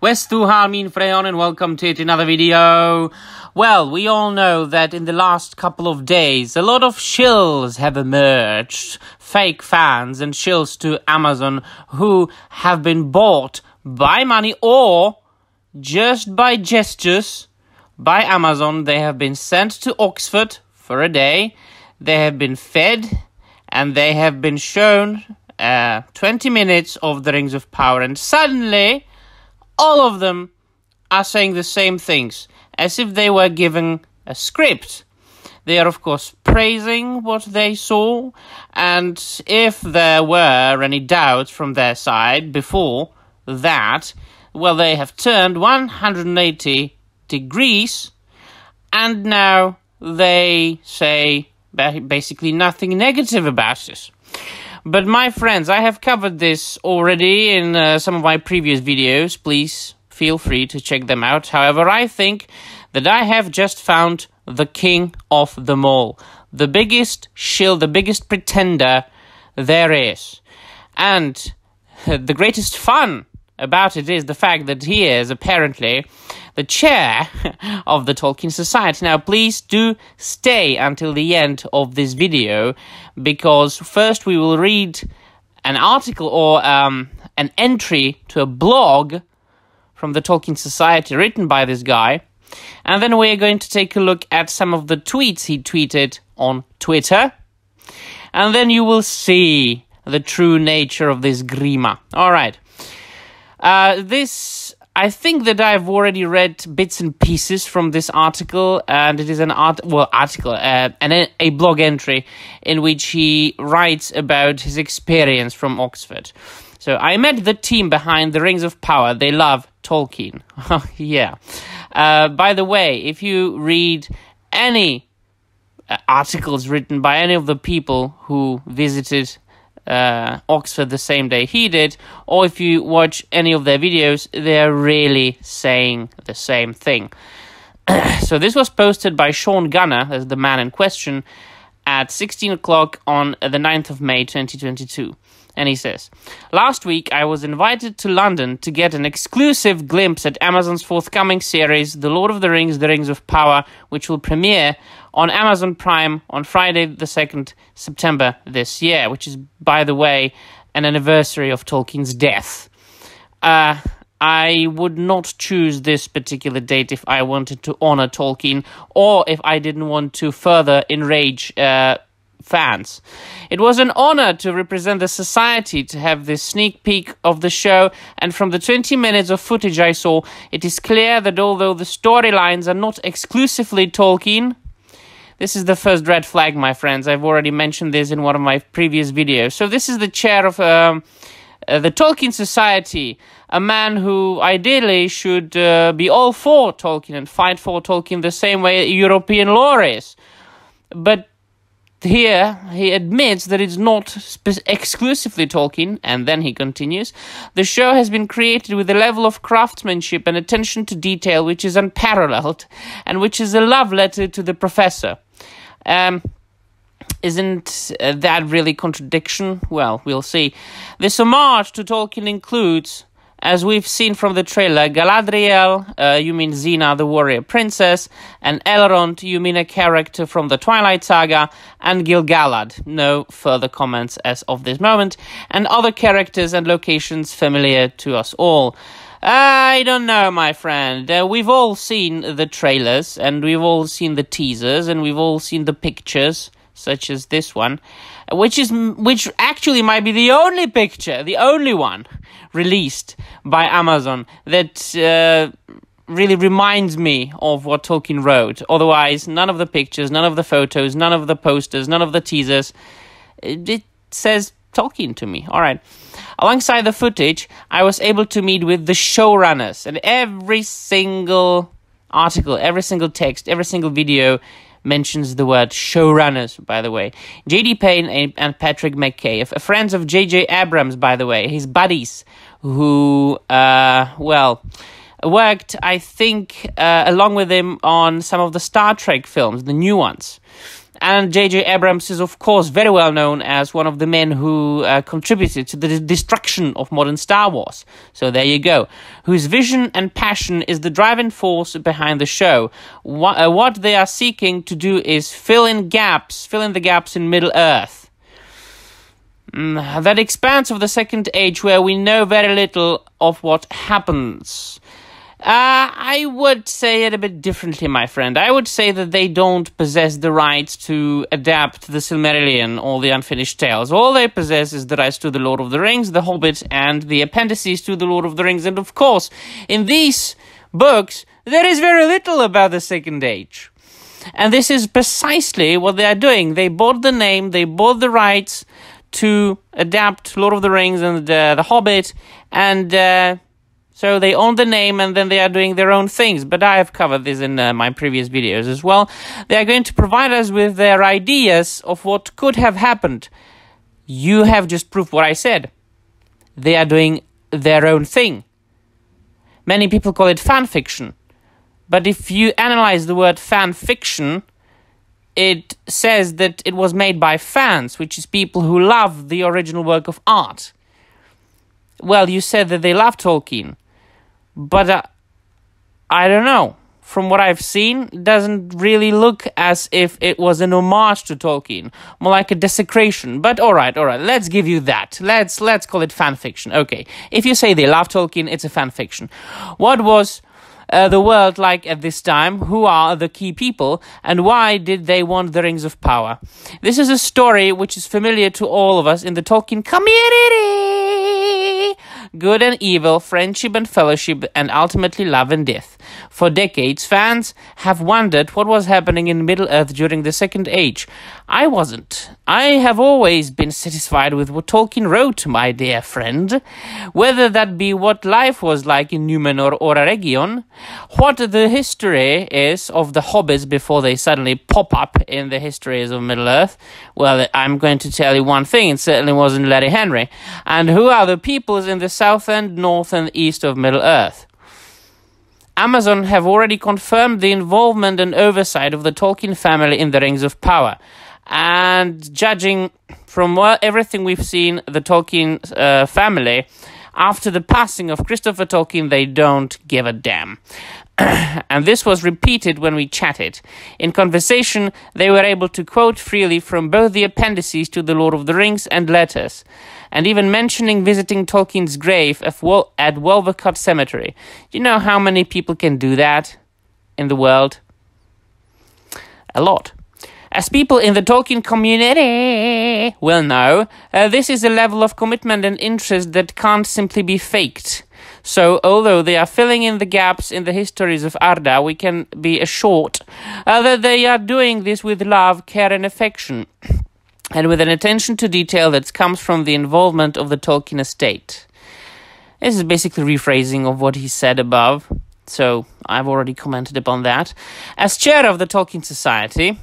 Westuhal min Freon and welcome to another video. Well, we all know that in the last couple of days, a lot of shills have emerged. Fake fans and shills to Amazon who have been bought by money or just by gestures by Amazon. They have been sent to Oxford for a day. They have been fed and they have been shown 20 minutes of the Rings of Power, and suddenly all of them are saying the same things, as if they were given a script. They are, of course, praising what they saw, and if there were any doubts from their side before that, well, they have turned 180 degrees, and now they say basically nothing negative about this. But my friends, I have covered this already in some of my previous videos. Please feel free to check them out. However, I think that I have just found the king of them all. The biggest shill, the biggest pretender there is. And the greatest fun about it is the fact that he is apparently the chair of the Tolkien Society. Now, please do stay until the end of this video, because first we will read an article or an entry to a blog from the Tolkien Society written by this guy, and then we are going to take a look at some of the tweets he tweeted on Twitter, and then you will see the true nature of this grima. All right. I think that I've already read bits and pieces from this article, and it is an a blog entry in which he writes about his experience from Oxford. So, I met the team behind the Rings of Power. They love Tolkien. Yeah. By the way, if you read any articles written by any of the people who visited Oxford the same day he did, or if you watch any of their videos, they're really saying the same thing. So this was posted by Sean Gunner, as the man in question, at 16 o'clock on the 9th of May 2022. And he says, "Last week I was invited to London to get an exclusive glimpse at Amazon's forthcoming series, The Lord of the Rings, The Rings of Power, which will premiere on Amazon Prime on Friday the 2nd September this year," which is, by the way, an anniversary of Tolkien's death. I would not choose this particular date if I wanted to honor Tolkien, or if I didn't want to further enrage fans. It was an honor to represent the society, to have this sneak peek of the show, and from the 20 minutes of footage I saw, it is clear that although the storylines are not exclusively Tolkien, this is the first red flag, my friends. I've already mentioned this in one of my previous videos. So this is the chair of the Tolkien Society, a man who ideally should be all for Tolkien and fight for Tolkien the same way European law is. But here, he admits that it's not exclusively Tolkien, and then he continues, "The show has been created with a level of craftsmanship and attention to detail which is unparalleled, and which is a love letter to the professor." Isn't that really contradiction? Well, we'll see. This homage to Tolkien includes, as we've seen from the trailer, Galadriel, you mean Xena, the warrior princess, and Elrond, you mean a character from the Twilight Saga, and Gil-galad, no further comments as of this moment, and other characters and locations familiar to us all. I don't know, my friend. We've all seen the trailers, and we've all seen the teasers, and we've all seen the pictures, such as this one, which actually might be the only picture, the only one released by Amazon that really reminds me of what Tolkien wrote. Otherwise, none of the pictures, none of the photos, none of the posters, none of the teasers, it says Tolkien to me. All right. Alongside the footage, I was able to meet with the showrunners, and every single article, every single text, every single video mentions the word showrunners, by the way. J.D. Payne and Patrick McKay, friends of J.J. Abrams, by the way, his buddies, who, worked, I think, along with him on some of the Star Trek films, the new ones. And J.J. Abrams is, of course, very well known as one of the men who contributed to the destruction of modern Star Wars. So there you go. Whose vision and passion is the driving force behind the show. What they are seeking to do is fill in the gaps in Middle-earth. That expanse of the Second Age where we know very little of what happens. I would say it a bit differently, my friend. I would say that they don't possess the rights to adapt the Silmarillion or the Unfinished Tales. All they possess is the rights to The Lord of the Rings, The Hobbit, and the appendices to The Lord of the Rings. And of course, in these books, there is very little about the Second Age. And this is precisely what they are doing. They bought the name, they bought the rights to adapt Lord of the Rings and The Hobbit, and so they own the name, and then they are doing their own things. But I have covered this in my previous videos as well. They are going to provide us with their ideas of what could have happened. You have just proved what I said. They are doing their own thing. Many people call it fan fiction. But if you analyze the word fan fiction, it says that it was made by fans, which is people who love the original work of art. Well, you said that they love Tolkien. But I don't know. From what I've seen, it doesn't really look as if it was an homage to Tolkien. More like a desecration. But alright, let's give you that. Let's call it fan fiction. Okay, if you say they love Tolkien, it's a fan fiction. What was the world like at this time? Who are the key people? And why did they want the Rings of Power? This is a story which is familiar to all of us in the Tolkien community. Good and evil, friendship and fellowship, and ultimately love and death. For decades, fans have wondered what was happening in Middle-earth during the Second Age. I wasn't. I have always been satisfied with what Tolkien wrote, my dear friend. Whether that be what life was like in Numenor or Eregion, what the history is of the hobbits before they suddenly pop up in the histories of Middle-earth, well, I'm going to tell you one thing, it certainly wasn't Larry Henry. And who are the peoples in the south and north and east of Middle-earth? Amazon have already confirmed the involvement and oversight of the Tolkien family in the Rings of Power. And judging from everything we've seen, the Tolkien family, after the passing of Christopher Tolkien, they don't give a damn. And this was repeated when we chatted. In conversation, they were able to quote freely from both the appendices to The Lord of the Rings and letters, and even mentioning visiting Tolkien's grave at Wolvercut Cemetery. You know how many people can do that in the world? A lot. As people in the Tolkien community will know, this is a level of commitment and interest that can't simply be faked. So, although they are filling in the gaps in the histories of Arda, we can be assured that they are doing this with love, care, and affection, and with an attention to detail that comes from the involvement of the Tolkien estate. This is basically rephrasing of what he said above, so I've already commented upon that. As chair of the Tolkien Society,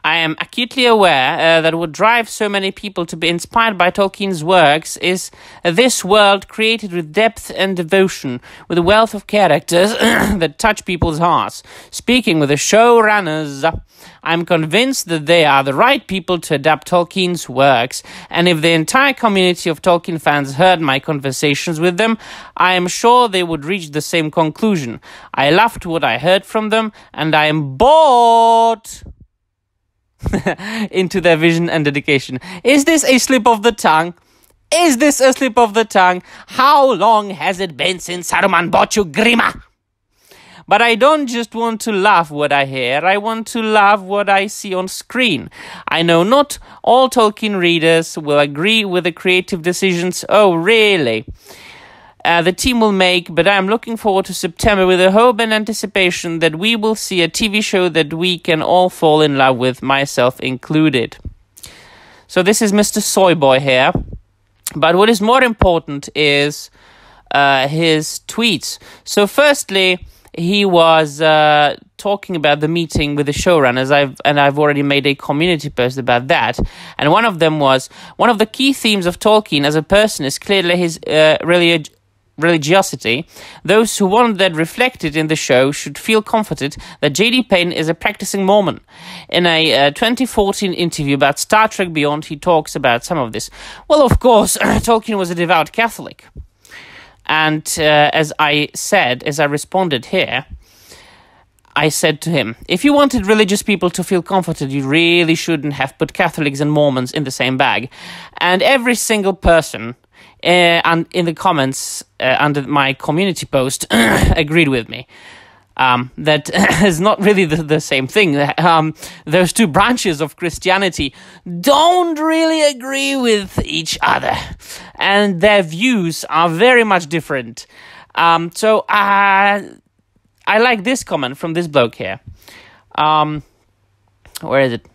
I am acutely aware that what drives so many people to be inspired by Tolkien's works is this world created with depth and devotion, with a wealth of characters that touch people's hearts. Speaking with the showrunners, I'm convinced that they are the right people to adapt Tolkien's works, and if the entire community of Tolkien fans heard my conversations with them, I am sure they would reach the same conclusion. I loved what I heard from them, and I am bought into their vision and dedication. Is this a slip of the tongue? Is this a slip of the tongue? How long has it been since Saruman bought you Grima? But I don't just want to love what I hear, I want to love what I see on screen. I know not all Tolkien readers will agree with the creative decisions. Oh, really? The team will make, but I'm looking forward to September with the hope and anticipation that we will see a TV show that we can all fall in love with, myself included. So this is Mr. Soyboy here. But what is more important is his tweets. So firstly, he was talking about the meeting with the showrunners, I've already made a community post about that. And one of them was, one of the key themes of Tolkien as a person is clearly his religiosity, those who want that reflected in the show should feel comforted that J.D. Payne is a practicing Mormon. In a 2014 interview about Star Trek Beyond, he talks about some of this. Well, of course, Tolkien was a devout Catholic. And as I responded here, I said to him, if you wanted religious people to feel comforted, you really shouldn't have put Catholics and Mormons in the same bag. And every single person and in the comments under my community post agreed with me. That is not really the same thing. Those two branches of Christianity don't really agree with each other, and their views are very much different. So I like this comment from this bloke here. Where is it?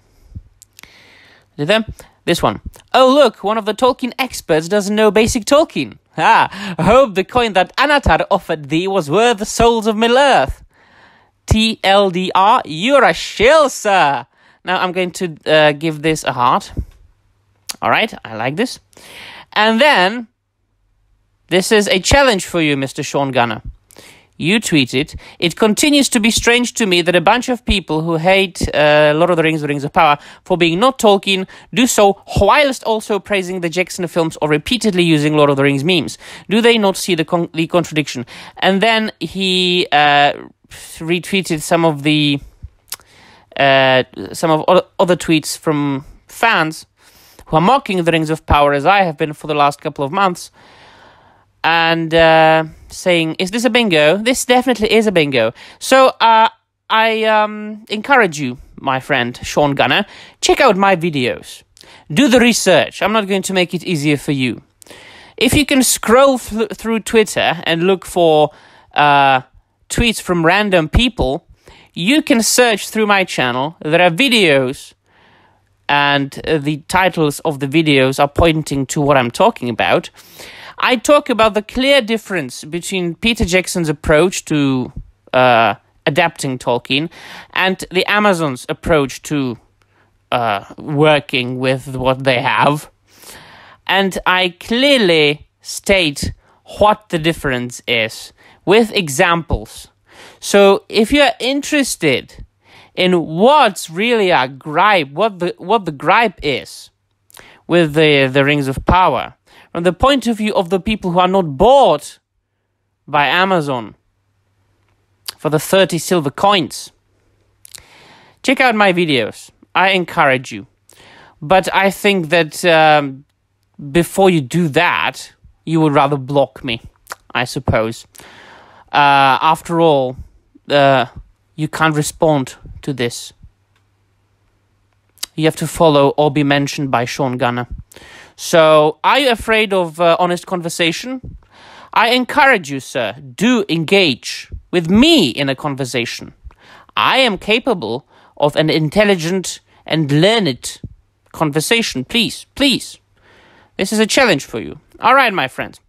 This one. Oh, look, one of the Tolkien experts doesn't know basic Tolkien. I hope the coin that Anatar offered thee was worth the souls of Middle-earth. TLDR, you're a shill, sir. Now I'm going to give this a heart. All right, I like this. And then, this is a challenge for you, Mr. Sean Gunner. You tweeted, it continues to be strange to me that a bunch of people who hate Lord of the Rings of Power for being not Tolkien do so whilst also praising the Jackson films or repeatedly using Lord of the Rings memes. Do they not see the contradiction? And then he retweeted some of other tweets from fans who are mocking the Rings of Power, as I have been for the last couple of months, and saying, is this a bingo? This definitely is a bingo. So I encourage you, my friend Sean Gunner, check out my videos. Do the research. I'm not going to make it easier for you. If you can scroll through Twitter and look for tweets from random people, you can search through my channel. There are videos, and the titles of the videos are pointing to what I'm talking about. I talk about the clear difference between Peter Jackson's approach to adapting Tolkien and the Amazons' approach to working with what they have. And I clearly state what the difference is with examples. So if you're interested in what's really a gripe, what the gripe is with the Rings of Power, from the point of view of the people who are not bought by Amazon for the 30 silver coins, check out my videos. I encourage you. But I think that before you do that, you would rather block me, I suppose. After all, you can't respond to this. You have to follow or be mentioned by Sean Gunner. So, are you afraid of honest conversation? I encourage you, sir, do engage with me in a conversation. I am capable of an intelligent and learned conversation. Please, please. This is a challenge for you. All right, my friends.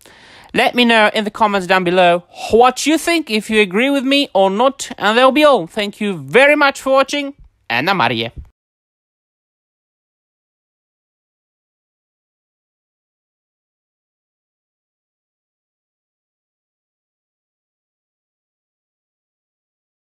Let me know in the comments down below what you think, if you agree with me or not. And that'll be all. Thank you very much for watching. And namaste.